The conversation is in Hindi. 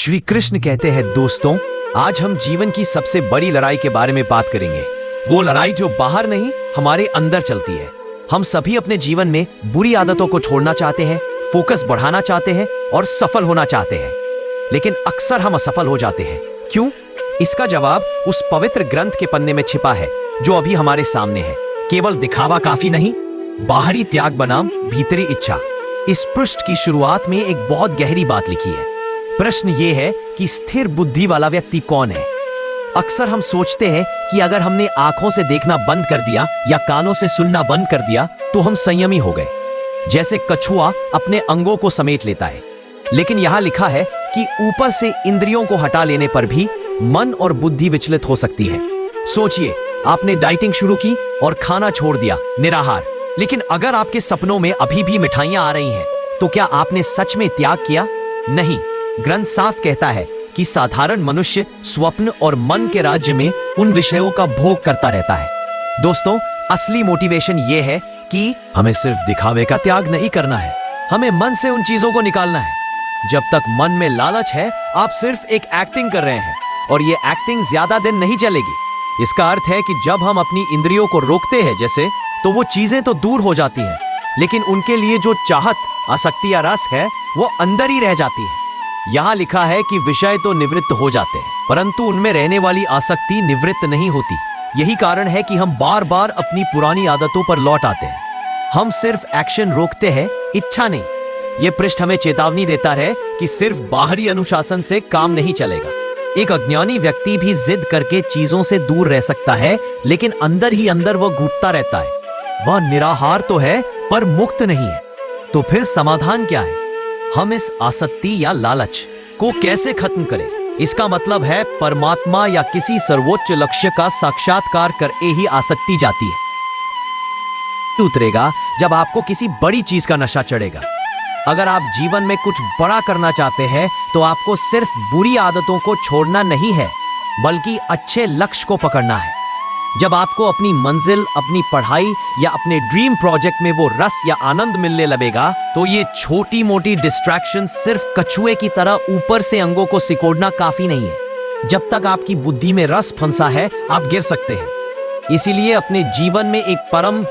श्री कृष्ण कहते हैं, दोस्तों आज हम जीवन की सबसे बड़ी लड़ाई के बारे में बात करेंगे। वो लड़ाई जो बाहर नहीं हमारे अंदर चलती है। हम सभी अपने जीवन में बुरी आदतों को छोड़ना चाहते हैं, फोकस बढ़ाना चाहते हैं और सफल होना चाहते हैं, लेकिन अक्सर हम असफल हो जाते हैं। क्यों? इसका जवाब उस पवित्र ग्रंथ के पन्ने में छिपा है जो अभी हमारे सामने है। केवल दिखावा काफी नहीं, बाहरी त्याग बनाम भीतरी इच्छा। इस पृष्ठ की शुरुआत में एक बहुत गहरी बात लिखी है। प्रश्न ये है कि स्थिर बुद्धि वाला व्यक्ति कौन है? अक्सर हम सोचते हैं कि अगर हमने आंखों से देखना बंद कर दिया या कानों से सुनना बंद कर दिया तो हम संयमी हो गए, जैसे कछुआ अपने अंगों को समेट लेता है। लेकिन यहां लिखा है कि ऊपर से इंद्रियों को हटा लेने पर भी मन और बुद्धि विचलित हो सकती है। सोचिए, आपने डाइटिंग शुरू की और खाना छोड़ दिया, निराहार। लेकिन अगर आपके सपनों में अभी भी मिठाइयां आ रही हैं, तो क्या आपने सच में त्याग किया? नहीं। ग्रंथ साफ कहता है कि साधारण मनुष्य स्वप्न और मन के राज्य में उन विषयों का भोग करता रहता है। दोस्तों, असली मोटिवेशन यह है कि हमें सिर्फ दिखावे का त्याग नहीं करना है, हमें मन से उन चीजों को निकालना है। जब तक मन में लालच है, आप सिर्फ एक एक्टिंग कर रहे हैं और ये एक्टिंग ज्यादा दिन नहीं चलेगी। इसका अर्थ है कि जब हम अपनी इंद्रियों को रोकते हैं जैसे, तो वो चीजें तो दूर हो जाती हैं, लेकिन उनके लिए जो चाहत, आसक्ति या रस है वो अंदर ही रह जाती है। यहाँ लिखा है कि विषय तो निवृत्त हो जाते हैं, परंतु उनमें रहने वाली आसक्ति निवृत्त नहीं होती। यही कारण है कि हम बार बार अपनी पुरानी आदतों पर लौट आते हैं। हम सिर्फ एक्शन रोकते हैं, इच्छा नहीं। यह पृष्ठ हमें चेतावनी देता है कि सिर्फ बाहरी अनुशासन से काम नहीं चलेगा। एक अज्ञानी व्यक्ति भी जिद करके चीजों से दूर रह सकता है, लेकिन अंदर ही अंदर वह घुटता रहता है। वह निराहार तो है पर मुक्त नहीं है। तो फिर समाधान क्या है? हम इस आसक्ति या लालच को कैसे खत्म करें? इसका मतलब है परमात्मा या किसी सर्वोच्च लक्ष्य का साक्षात्कार करके ही आसक्ति जाती है। उतरेगा जब आपको किसी बड़ी चीज का नशा चढ़ेगा। अगर आप जीवन में कुछ बड़ा करना चाहते हैं तो आपको सिर्फ बुरी आदतों को छोड़ना नहीं है, बल्कि अच्छे लक्ष्य को पकड़ना है। जब आपको अपनी मंजिल, अपनी पढ़ाई या अपने ड्रीम प्रोजेक्ट में वो रस या आनंद मिलने लगेगा, तो ये छोटी मोटी डिस्ट्रैक्शन सिर्फ कछुए की तरह ऊपर से अंगों को सिकोड़ना काफी नहीं है। जब तक आपकी बुद्धि में रस फंसा है, आप गिर सकते हैं। इसीलिए अपने जीवन में एक परम